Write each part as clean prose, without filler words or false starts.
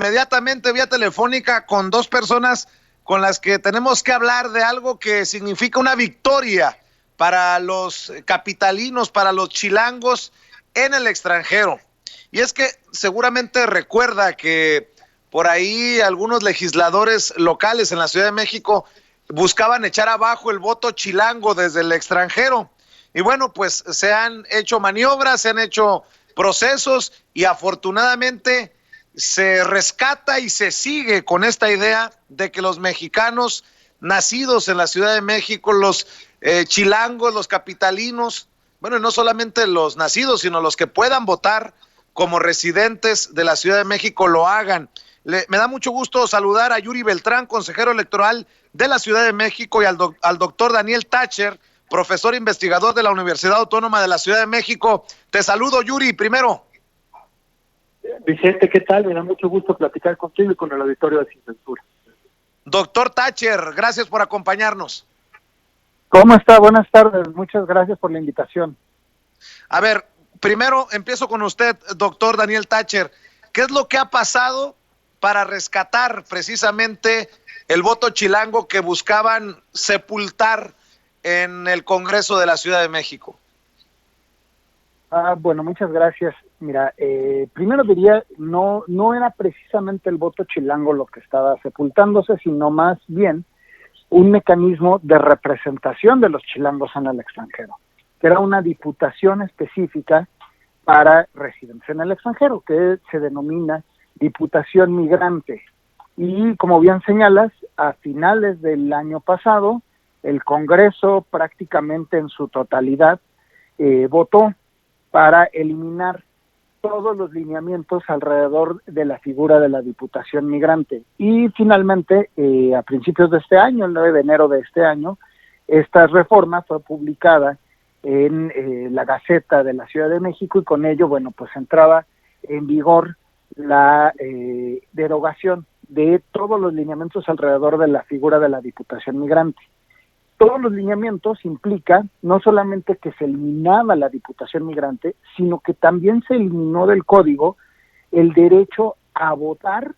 inmediatamente vía telefónica con dos personas con las que tenemos que hablar de algo que significa una victoria para los capitalinos, para los chilangos en el extranjero. Y es que seguramente recuerda que por ahí algunos legisladores locales en la Ciudad de México buscaban echar abajo el voto chilango desde el extranjero. Y bueno, pues se han hecho maniobras, se han hecho procesos y afortunadamente se rescata y se sigue con esta idea de que los mexicanos nacidos en la Ciudad de México, los chilangos, los capitalinos, bueno, no solamente los nacidos, sino los que puedan votar como residentes de la Ciudad de México lo hagan. Me da mucho gusto saludar a Yuri Beltrán, consejero electoral de la Ciudad de México, y al doctor Daniel Thatcher, profesor investigador de la Universidad Autónoma de la Ciudad de México. Te saludo, Yuri, primero. Vicente, ¿qué tal? Me da mucho gusto platicar contigo y con el auditorio de Sin Censura. Doctor Thatcher, gracias por acompañarnos. ¿Cómo está? Buenas tardes, muchas gracias por la invitación. A ver, primero empiezo con usted, doctor Daniel Thatcher. ¿Qué es lo que ha pasado para rescatar precisamente el voto chilango que buscaban sepultar en el Congreso de la Ciudad de México? Bueno, muchas gracias. Mira, primero diría, no era precisamente el voto chilango lo que estaba sepultándose, sino más bien un mecanismo de representación de los chilangos en el extranjero, que era una diputación específica para residencia en el extranjero, que se denomina Diputación Migrante. Y como bien señalas, a finales del año pasado, el Congreso prácticamente en su totalidad votó para eliminar todos los lineamientos alrededor de la figura de la Diputación Migrante. Y finalmente, a principios de este año, el 9 de enero de este año, esta reforma fue publicada en la Gaceta de la Ciudad de México y con ello, bueno, pues entraba en vigor la derogación de todos los lineamientos alrededor de la figura de la Diputación Migrante. Todos los lineamientos implica no solamente que se eliminaba la Diputación Migrante, sino que también se eliminó del código el derecho a votar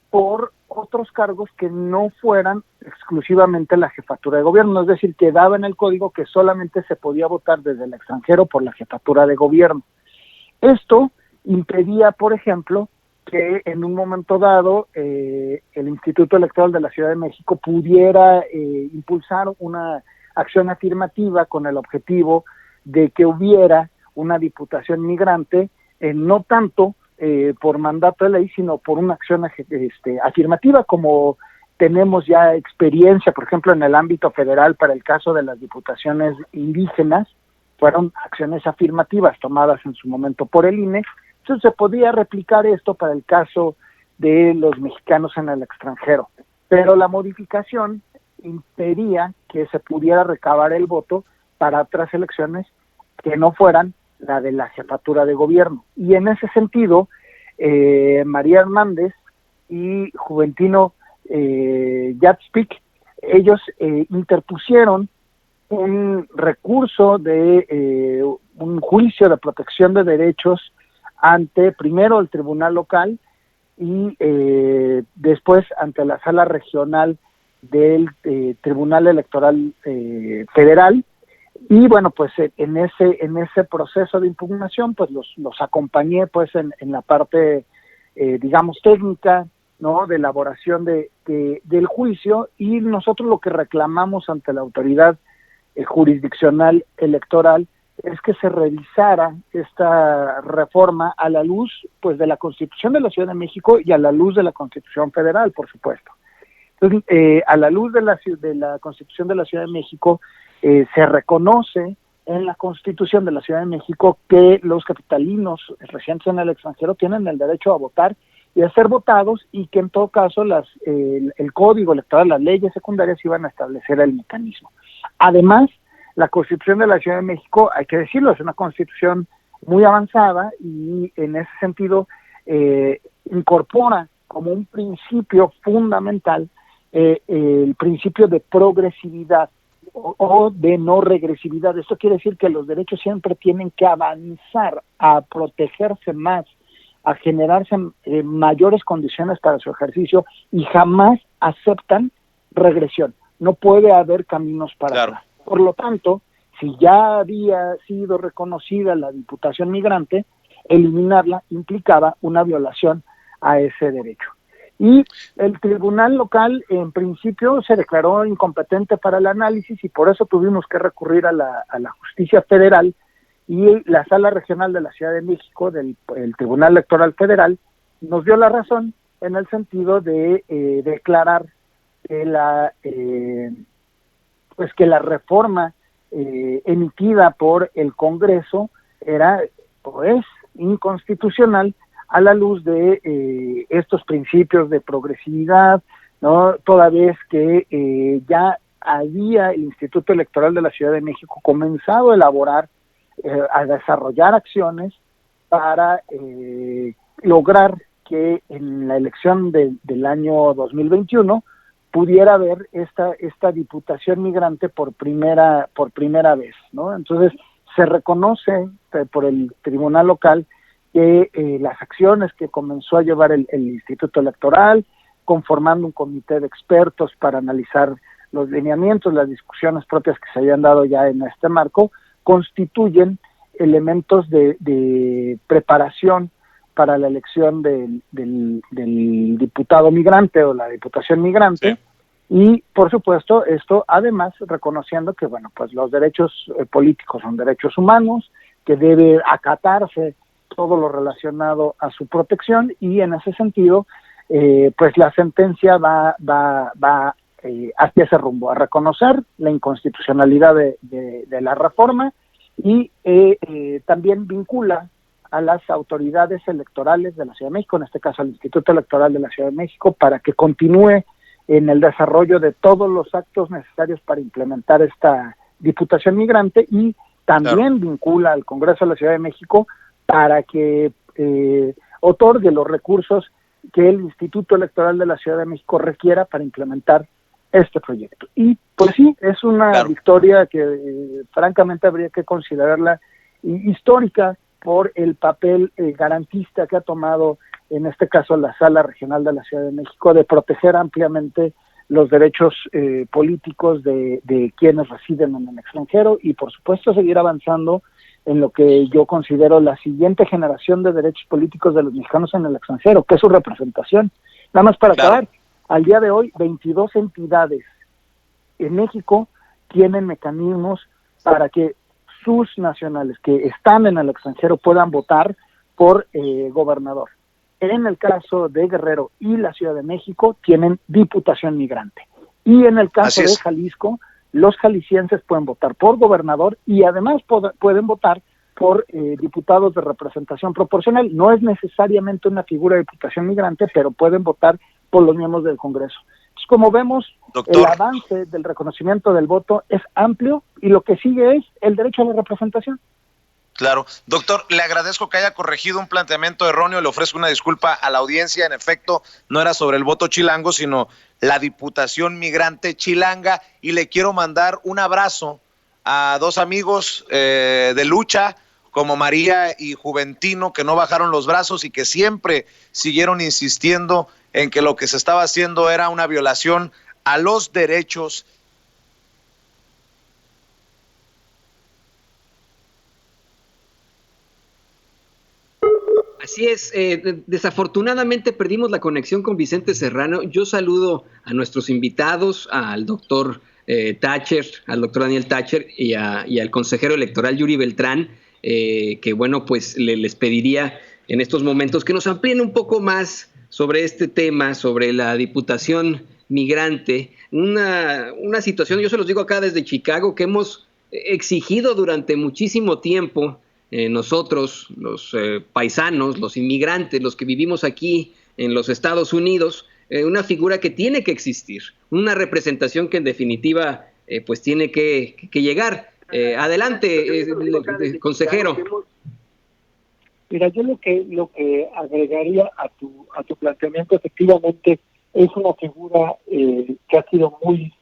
por otros cargos que no fueran exclusivamente la jefatura de gobierno, es decir, quedaba en el código que solamente se podía votar desde el extranjero por la jefatura de gobierno. Esto impedía, por ejemplo, que en un momento dado el Instituto Electoral de la Ciudad de México pudiera impulsar una acción afirmativa con el objetivo de que hubiera una diputación migrante, no tanto por mandato de ley, sino por una acción afirmativa, como tenemos ya experiencia, por ejemplo, en el ámbito federal para el caso de las diputaciones indígenas, fueron acciones afirmativas tomadas en su momento por el INE. Entonces se podía replicar esto para el caso de los mexicanos en el extranjero, pero la modificación impedía que se pudiera recabar el voto para otras elecciones que no fueran la de la jefatura de gobierno. Y en ese sentido, María Hernández y Juventino Yatspik, ellos interpusieron un recurso de un juicio de protección de derechos ante primero el tribunal local y después ante la sala regional del Tribunal Electoral Federal. Y bueno, pues en ese proceso de impugnación pues los acompañé pues en la parte digamos técnica, ¿no?, de elaboración del juicio, y nosotros lo que reclamamos ante la autoridad jurisdiccional electoral es que se revisara esta reforma a la luz pues de la Constitución de la Ciudad de México y a la luz de la Constitución Federal, por supuesto. Entonces, a la luz de la Constitución de la Ciudad de México, se reconoce en la Constitución de la Ciudad de México que los capitalinos residentes en el extranjero tienen el derecho a votar y a ser votados, y que en todo caso el Código Electoral, las leyes secundarias iban a establecer el mecanismo. Además, la Constitución de la Ciudad de México, hay que decirlo, es una constitución muy avanzada y en ese sentido incorpora como un principio fundamental el principio de progresividad o de no regresividad. Esto quiere decir que los derechos siempre tienen que avanzar a protegerse más, a generarse mayores condiciones para su ejercicio y jamás aceptan regresión. No puede haber caminos para atrás. Por lo tanto, si ya había sido reconocida la Diputación Migrante, eliminarla implicaba una violación a ese derecho. Y el tribunal local, en principio, se declaró incompetente para el análisis y por eso tuvimos que recurrir a la justicia federal, y la Sala Regional de la Ciudad de México, el Tribunal Electoral Federal, nos dio la razón en el sentido de declarar que que la reforma emitida por el Congreso era, pues, inconstitucional a la luz de estos principios de progresividad, ¿no? Toda vez que ya había el Instituto Electoral de la Ciudad de México comenzado a elaborar, a desarrollar acciones para lograr que en la elección del año 2021 pudiera haber esta Diputación Migrante por primera vez, ¿no? Entonces se reconoce por el tribunal local que las acciones que comenzó a llevar el Instituto Electoral, conformando un comité de expertos para analizar los lineamientos, las discusiones propias que se habían dado ya en este marco, constituyen elementos de preparación para la elección del diputado migrante o la Diputación Migrante. Sí. Y, por supuesto, esto además reconociendo que, bueno, pues los derechos políticos son derechos humanos, que debe acatarse todo lo relacionado a su protección, y en ese sentido, pues la sentencia va hacia ese rumbo, a reconocer la inconstitucionalidad de la reforma, y también vincula a las autoridades electorales de la Ciudad de México, en este caso al Instituto Electoral de la Ciudad de México, para que continúe en el desarrollo de todos los actos necesarios para implementar esta Diputación Migrante, y también vincula al Congreso de la Ciudad de México para que otorgue los recursos que el Instituto Electoral de la Ciudad de México requiera para implementar este proyecto. Y pues sí, es una victoria que francamente habría que considerarla histórica por el papel garantista que ha tomado en este caso la Sala Regional de la Ciudad de México, de proteger ampliamente los derechos políticos de quienes residen en el extranjero, y por supuesto seguir avanzando en lo que yo considero la siguiente generación de derechos políticos de los mexicanos en el extranjero, que es su representación. Nada más para acabar, al día de hoy 22 entidades en México tienen mecanismos para que sus nacionales que están en el extranjero puedan votar por gobernador. En el caso de Guerrero y la Ciudad de México tienen Diputación Migrante. Y en el caso de Jalisco, los jaliscienses pueden votar por gobernador y además pueden votar por diputados de representación proporcional. No es necesariamente una figura de Diputación Migrante, pero pueden votar por los miembros del Congreso. Entonces, como vemos, el avance del reconocimiento del voto es amplio, y lo que sigue es el derecho a la representación. Claro. Doctor, le agradezco que haya corregido un planteamiento erróneo, le ofrezco una disculpa a la audiencia. En efecto, no era sobre el voto chilango, sino la Diputación Migrante chilanga, y le quiero mandar un abrazo a dos amigos de lucha, como María y Juventino, que no bajaron los brazos y que siempre siguieron insistiendo en que lo que se estaba haciendo era una violación a los derechos. Así es, desafortunadamente perdimos la conexión con Vicente Serrano. Yo saludo a nuestros invitados, al doctor Thatcher, al doctor Daniel Thatcher y al consejero electoral Yuri Beltrán, que bueno, pues les pediría en estos momentos que nos amplíen un poco más sobre este tema, sobre la Diputación Migrante, una situación, yo se los digo acá desde Chicago, que hemos exigido durante muchísimo tiempo. Nosotros, los paisanos, los inmigrantes, los que vivimos aquí en los Estados Unidos, una figura que tiene que existir, una representación que en definitiva pues tiene que llegar. Adelante, consejero. Mira, yo lo que agregaría a tu planteamiento, efectivamente es una figura que ha sido muy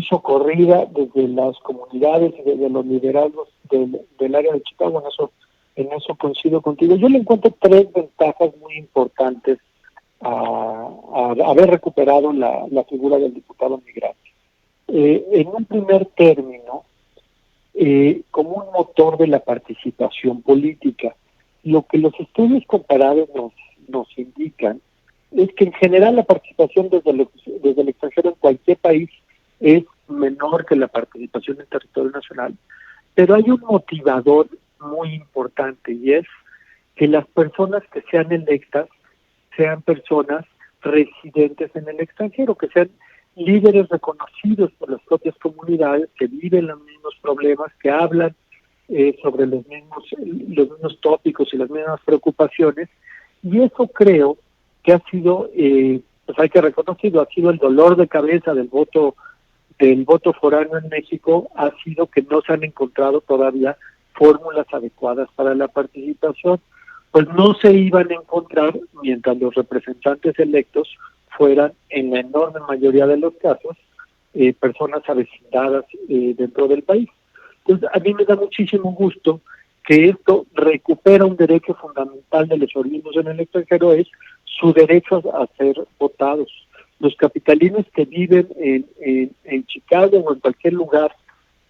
socorrida desde las comunidades y desde los liderazgos del área de Chicago. En eso En eso coincido contigo. Yo le encuentro 3 ventajas muy importantes a haber recuperado la figura del diputado migrante. En un primer término, como un motor de la participación política. Lo que los estudios comparados nos indican es que en general la participación desde el extranjero en cualquier país es menor que la participación en territorio nacional, pero hay un motivador muy importante, y es que las personas que sean electas sean personas residentes en el extranjero, que sean líderes reconocidos por las propias comunidades, que viven los mismos problemas, que hablan sobre los mismos tópicos y las mismas preocupaciones, y eso creo que ha sido, pues hay que reconocerlo, ha sido el dolor de cabeza del voto foráneo en México, ha sido que no se han encontrado todavía fórmulas adecuadas para la participación. Pues no se iban a encontrar mientras los representantes electos fueran, en la enorme mayoría de los casos, personas avecindadas dentro del país. Entonces, a mí me da muchísimo gusto que esto recupera un derecho fundamental de los oriundos en el extranjero, es su derecho a ser votados. Los capitalinos que viven en Chicago o en cualquier lugar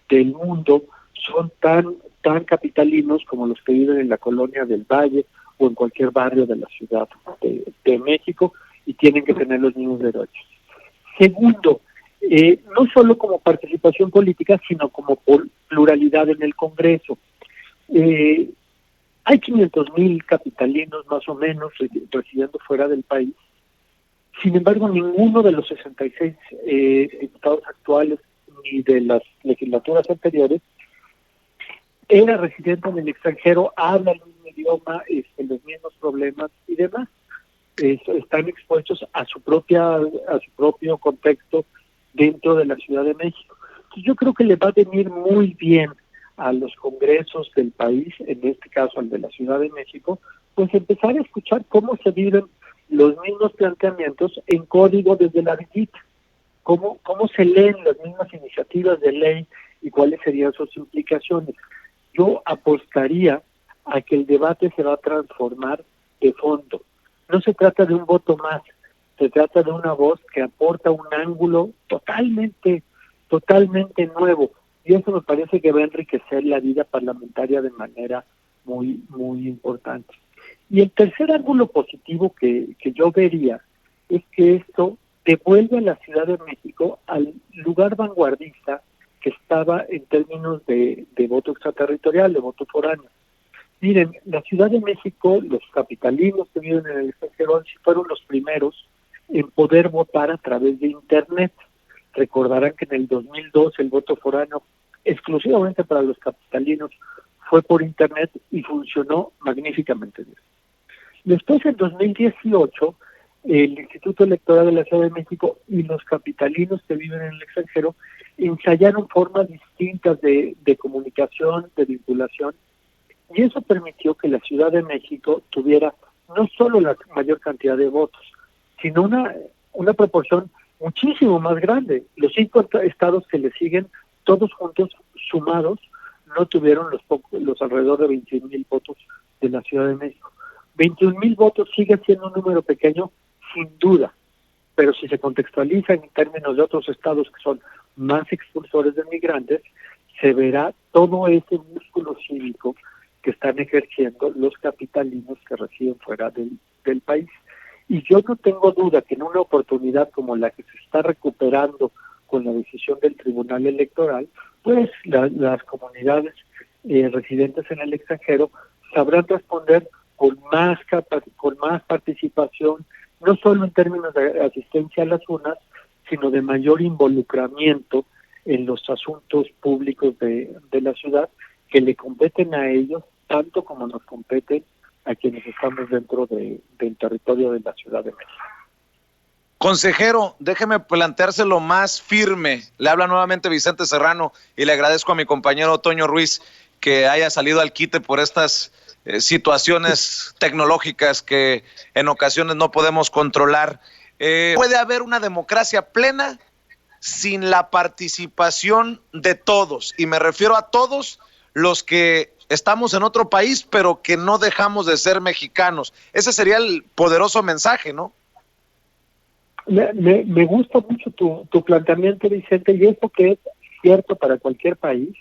del mundo son tan capitalinos como los que viven en la colonia del Valle o en cualquier barrio de la Ciudad de México, y tienen que tener los mismos derechos. Segundo, no solo como participación política, sino como pluralidad en el Congreso. Hay 500,000 capitalinos más o menos residiendo fuera del país. Sin embargo, ninguno de los 66 diputados actuales ni de las legislaturas anteriores era residente en el extranjero, habla el mismo idioma, los mismos problemas y demás. Están expuestos a su propio contexto dentro de la Ciudad de México. Entonces, yo creo que le va a venir muy bien a los congresos del país, en este caso al de la Ciudad de México, pues empezar a escuchar cómo se viven los mismos planteamientos en código desde la visita, cómo se leen las mismas iniciativas de ley y cuáles serían sus implicaciones. Yo apostaría a que el debate se va a transformar de fondo. No se trata de un voto más, se trata de una voz que aporta un ángulo totalmente nuevo, y eso me parece que va a enriquecer la vida parlamentaria de manera muy, muy importante. Y el tercer ángulo positivo que yo vería es que esto devuelve a la Ciudad de México al lugar vanguardista que estaba en términos de voto extraterritorial, de voto foráneo. Miren, la Ciudad de México, los capitalinos que viven en el extranjero fueron los primeros en poder votar a través de Internet. Recordarán que en el 2002 el voto foráneo exclusivamente para los capitalinos fue por Internet y funcionó magníficamente bien. Después, en 2018, el Instituto Electoral de la Ciudad de México y los capitalinos que viven en el extranjero ensayaron formas distintas de comunicación, de vinculación, y eso permitió que la Ciudad de México tuviera no solo la mayor cantidad de votos, sino una proporción muchísimo más grande. Los 5 estados que le siguen, todos juntos, sumados, no tuvieron los alrededor de 21,000 votos de la Ciudad de México. 21,000 votos sigue siendo un número pequeño, sin duda, pero si se contextualiza en términos de otros estados que son más expulsores de migrantes, se verá todo ese músculo cívico que están ejerciendo los capitalinos que residen fuera del país. Y yo no tengo duda que en una oportunidad como la que se está recuperando con la decisión del Tribunal Electoral, pues las comunidades residentes en el extranjero sabrán responder con más participación, no solo en términos de asistencia a las urnas, sino de mayor involucramiento en los asuntos públicos de la ciudad, que le competen a ellos tanto como nos competen a quienes estamos dentro del territorio de la Ciudad de México. Consejero, déjeme planteárselo más firme. Le habla nuevamente Vicente Serrano y le agradezco a mi compañero Toño Ruiz que haya salido al quite por estas situaciones tecnológicas que en ocasiones no podemos controlar. ¿Puede haber una democracia plena sin la participación de todos? Y me refiero a todos los que estamos en otro país, pero que no dejamos de ser mexicanos. Ese sería el poderoso mensaje, ¿no? Me gusta mucho tu planteamiento, Vicente, y esto que es cierto para cualquier país,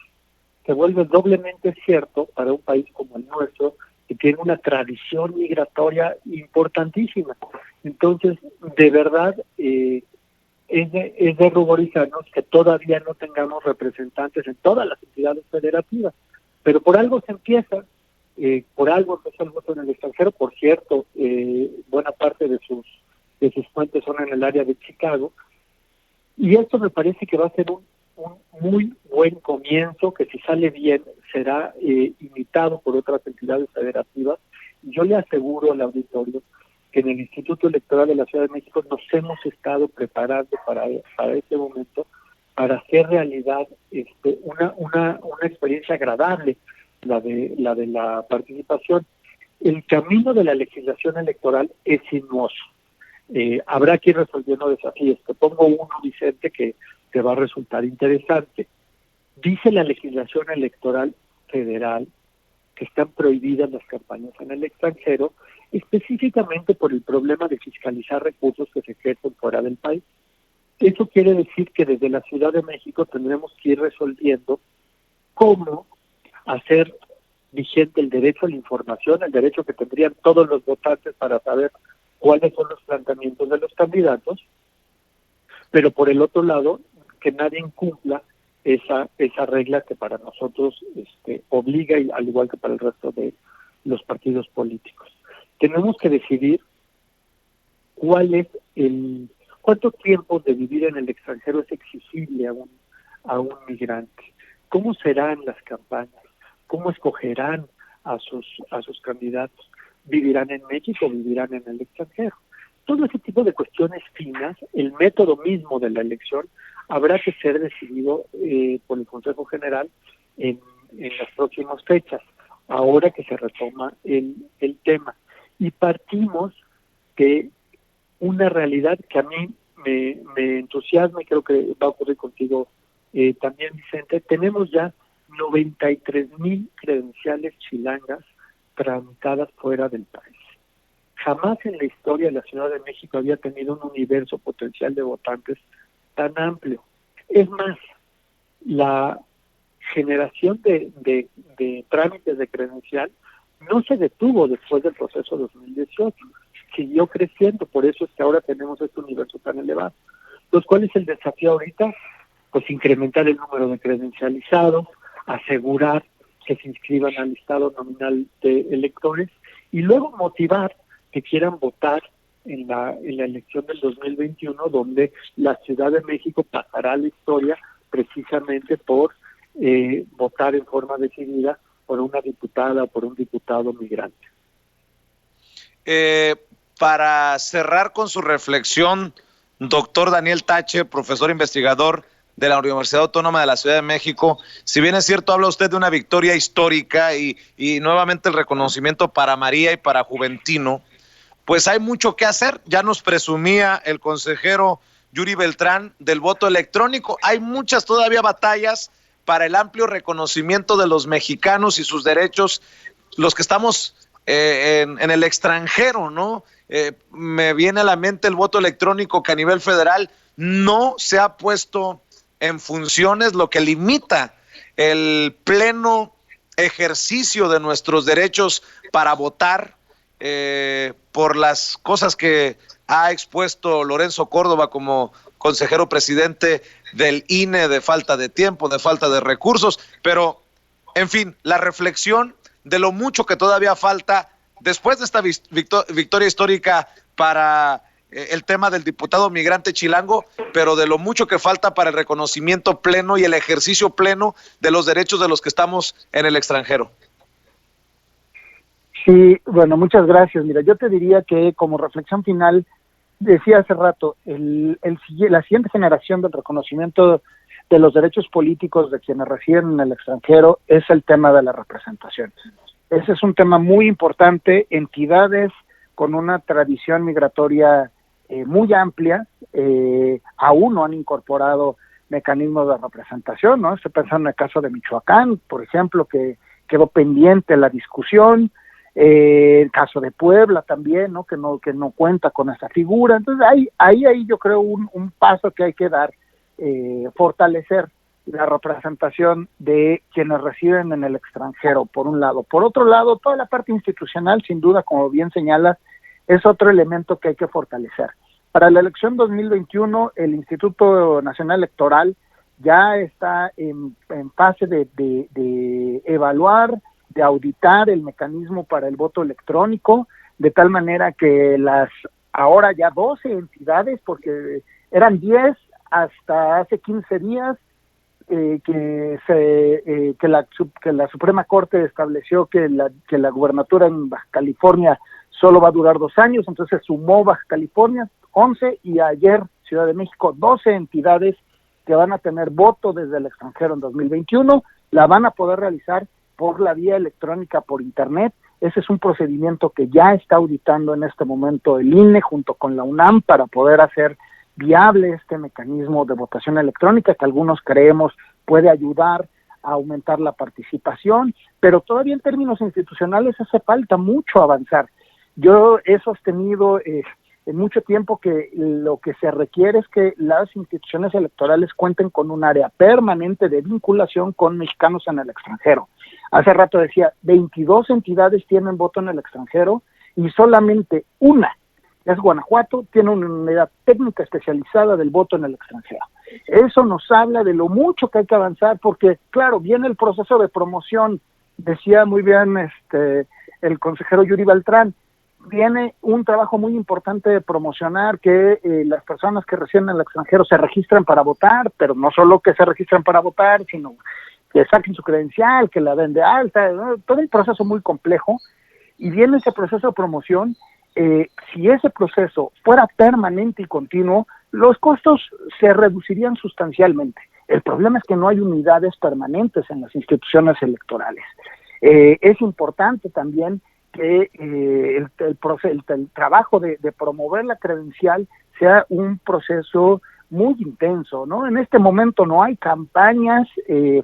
se vuelve doblemente cierto para un país como el nuestro, que tiene una tradición migratoria importantísima. Entonces, de verdad, es de ruborizarnos que todavía no tengamos representantes en todas las entidades federativas, pero por algo se empieza, por algo empezó el voto en el extranjero. Por cierto, buena parte de sus fuentes son en el área de Chicago, y esto me parece que va a ser un muy buen comienzo, que si sale bien será imitado por otras entidades federativas. Yo le aseguro al auditorio que en el Instituto Electoral de la Ciudad de México nos hemos estado preparando para este momento, para hacer realidad una experiencia agradable, la de la participación. El camino de la legislación electoral es sinuoso. Habrá que ir resolviendo desafíos. Te pongo uno, Vicente, que te va a resultar interesante. Dice la legislación electoral federal que están prohibidas las campañas en el extranjero, específicamente por el problema de fiscalizar recursos que se ejercen fuera del país. Eso quiere decir que desde la Ciudad de México tendremos que ir resolviendo cómo hacer vigente el derecho a la información, el derecho que tendrían todos los votantes para saber cuáles son los planteamientos de los candidatos, pero por el otro lado, que nadie incumpla esa regla que para nosotros obliga, y al igual que para el resto de los partidos políticos. Tenemos que decidir cuánto tiempo de vivir en el extranjero es exigible a un migrante, cómo serán las campañas, cómo escogerán a sus candidatos, vivirán en México o vivirán en el extranjero. Todo ese tipo de cuestiones finas, el método mismo de la elección, habrá que ser decidido por el Consejo General en las próximas fechas, ahora que se retoma el tema. Y partimos de una realidad que a mí me entusiasma, y creo que va a ocurrir contigo también, Vicente. Tenemos ya 93,000 credenciales chilangas tramitadas fuera del país. Jamás en la historia de la Ciudad de México había tenido un universo potencial de votantes tan amplio. Es más, la generación de trámites de credencial no se detuvo después del proceso 2018, siguió creciendo. Por eso es que ahora tenemos este universo tan elevado. Entonces, ¿cuál es el desafío ahorita? Pues incrementar el número de credencializados, asegurar que se inscriban al listado nominal de electores, y luego motivar que quieran votar en la elección del 2021, donde la Ciudad de México pasará a la historia precisamente por votar en forma decidida por una diputada o por un diputado migrante. Para cerrar con su reflexión, doctor Daniel Tácher, profesor investigador de la Universidad Autónoma de la Ciudad de México, si bien es cierto, habla usted de una victoria histórica y nuevamente el reconocimiento para María y para Juventino, pues hay mucho que hacer. Ya nos presumía el consejero Yuri Beltrán del voto electrónico. Hay muchas todavía batallas para el amplio reconocimiento de los mexicanos y sus derechos, los que estamos en el extranjero, ¿no? Me viene a la mente el voto electrónico, que a nivel federal no se ha puesto en funciones, lo que limita el pleno ejercicio de nuestros derechos para votar, por las cosas que ha expuesto Lorenzo Córdoba como consejero presidente del INE, de falta de tiempo, de falta de recursos. Pero, en fin, la reflexión de lo mucho que todavía falta después de esta victoria histórica para el tema del diputado migrante chilango, pero de lo mucho que falta para el reconocimiento pleno y el ejercicio pleno de los derechos de los que estamos en el extranjero. Sí, bueno, muchas gracias. Mira, yo te diría que como reflexión final, decía hace rato, la siguiente generación del reconocimiento de los derechos políticos de quienes residen en el extranjero es el tema de la representación. Ese es un tema muy importante. Entidades con una tradición migratoria muy amplia aún no han incorporado mecanismos de representación, ¿no? Estoy pensando en el caso de Michoacán, por ejemplo, que quedó pendiente la discusión. El caso de Puebla también, ¿no? Que no cuenta con esa figura. Entonces ahí yo creo un paso que hay que dar, fortalecer la representación de quienes residen en el extranjero, por un lado. Por otro lado, toda la parte institucional, sin duda, como bien señalas, es otro elemento que hay que fortalecer. Para la elección 2021, el Instituto Nacional Electoral ya está en fase de evaluar, de auditar el mecanismo para el voto electrónico, de tal manera que las ahora ya 12 entidades, porque eran 10 hasta hace 15 días, que la Suprema Corte estableció que la gubernatura en Baja California solo va a durar 2 años, entonces sumó Baja California 11 y ayer Ciudad de México 12 entidades que van a tener voto desde el extranjero en 2021, la van a poder realizar por la vía electrónica por internet. Ese es un procedimiento que ya está auditando en este momento el INE junto con la UNAM para poder hacer viable este mecanismo de votación electrónica que algunos creemos puede ayudar a aumentar la participación, pero todavía en términos institucionales hace falta mucho avanzar. Yo he sostenido en mucho tiempo que lo que se requiere es que las instituciones electorales cuenten con un área permanente de vinculación con mexicanos en el extranjero. Hace rato decía, 22 entidades tienen voto en el extranjero y solamente una, es Guanajuato, tiene una unidad técnica especializada del voto en el extranjero. Eso nos habla de lo mucho que hay que avanzar, porque claro, viene el proceso de promoción, decía muy bien el consejero Yuri Beltrán, viene un trabajo muy importante de promocionar que las personas que residen en el extranjero se registran para votar, pero no solo que se registran para votar, sino que saquen su credencial, que la den de alta, ¿no? Todo un proceso muy complejo, y viene ese proceso de promoción. Si ese proceso fuera permanente y continuo, los costos se reducirían sustancialmente. El problema es que no hay unidades permanentes en las instituciones electorales. Es importante también que el trabajo de promover la credencial sea un proceso muy intenso, ¿no? En este momento no hay campañas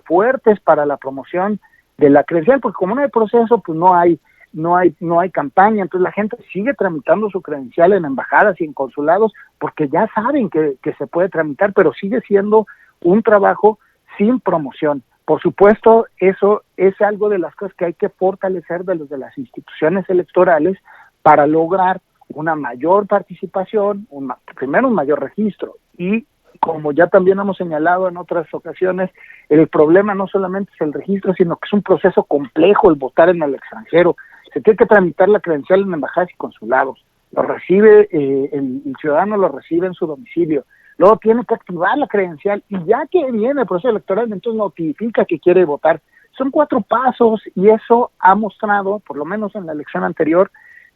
fuertes para la promoción de la credencial, porque como no hay proceso, pues no hay campaña, entonces la gente sigue tramitando su credencial en embajadas y en consulados, porque ya saben que se puede tramitar, pero sigue siendo un trabajo sin promoción. Por supuesto, eso es algo de las cosas que hay que fortalecer desde las instituciones electorales para lograr una mayor participación, primero un mayor registro, y como ya también hemos señalado en otras ocasiones, el problema no solamente es el registro, sino que es un proceso complejo el votar en el extranjero. Se tiene que tramitar la credencial en embajadas y consulados, lo recibe el ciudadano, lo recibe en su domicilio, luego tiene que activar la credencial y ya que viene el proceso electoral, entonces notifica que quiere votar. Son 4 pasos y eso ha mostrado, por lo menos en la elección anterior,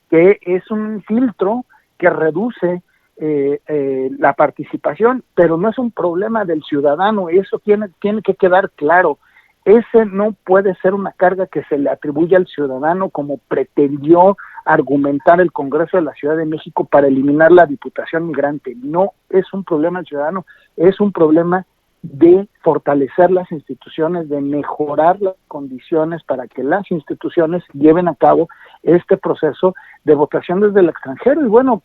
que es un filtro que reduce la participación, pero no es un problema del ciudadano, eso tiene que quedar claro. Ese no puede ser una carga que se le atribuye al ciudadano como pretendió argumentar el Congreso de la Ciudad de México para eliminar la Diputación Migrante. No es un problema del ciudadano, es un problema de fortalecer las instituciones, de mejorar las condiciones para que las instituciones lleven a cabo este proceso de votación desde el extranjero. Y bueno,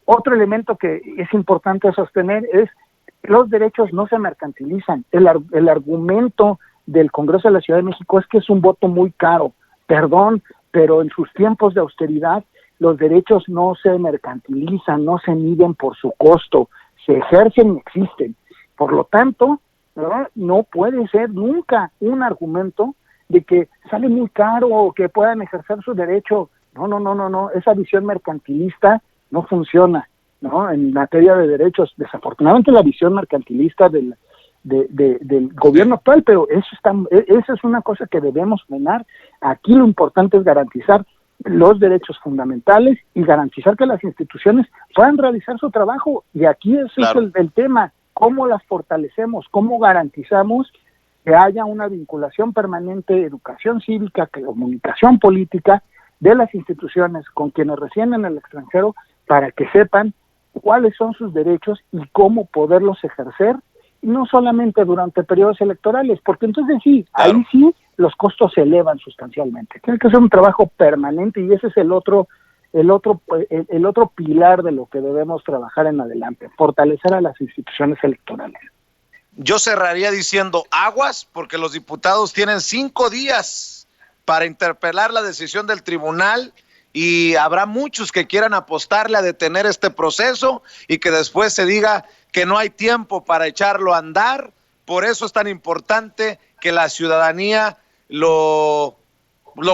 otro elemento que es importante sostener es los derechos no se mercantilizan. El argumento del Congreso de la Ciudad de México es que es un voto muy caro. Perdón, pero en sus tiempos de austeridad los derechos no se mercantilizan, no se miden por su costo, se ejercen y existen. Por lo tanto, ¿verdad?, no puede ser nunca un argumento de que sale muy caro o que puedan ejercer su derecho. No, esa visión mercantilista no funciona, ¿no? En materia de derechos, desafortunadamente la visión mercantilista del gobierno actual, pero eso es una cosa que debemos frenar. Aquí lo importante es garantizar los derechos fundamentales y garantizar que las instituciones puedan realizar su trabajo, y aquí ese es el tema, cómo las fortalecemos, cómo garantizamos que haya una vinculación permanente de educación cívica, comunicación política de las instituciones con quienes residen en el extranjero, para que sepan cuáles son sus derechos y cómo poderlos ejercer no solamente durante periodos electorales, porque entonces sí, claro, ahí sí los costos se elevan sustancialmente. Tiene que ser un trabajo permanente y ese es el otro pilar de lo que debemos trabajar en adelante, fortalecer a las instituciones electorales. Yo cerraría diciendo aguas, porque los diputados tienen 5 días para interpelar la decisión del tribunal y habrá muchos que quieran apostarle a detener este proceso y que después se diga que no hay tiempo para echarlo a andar. Por eso es tan importante que la ciudadanía lo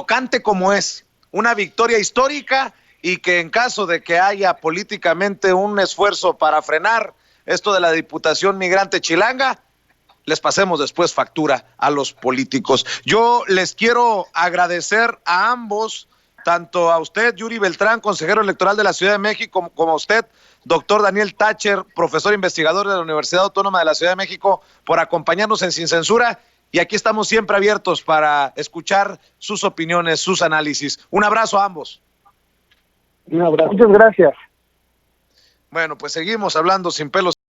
cante como es, una victoria histórica, y que en caso de que haya políticamente un esfuerzo para frenar esto de la Diputación Migrante Chilanga, les pasemos después factura a los políticos. Yo les quiero agradecer a ambos, tanto a usted, Yuri Beltrán, consejero electoral de la Ciudad de México, como a usted, doctor Daniel Tacher, profesor investigador de la Universidad Autónoma de la Ciudad de México, por acompañarnos en Sin Censura. Y aquí estamos siempre abiertos para escuchar sus opiniones, sus análisis. Un abrazo a ambos. Un abrazo. Muchas gracias. Bueno, pues seguimos hablando sin pelos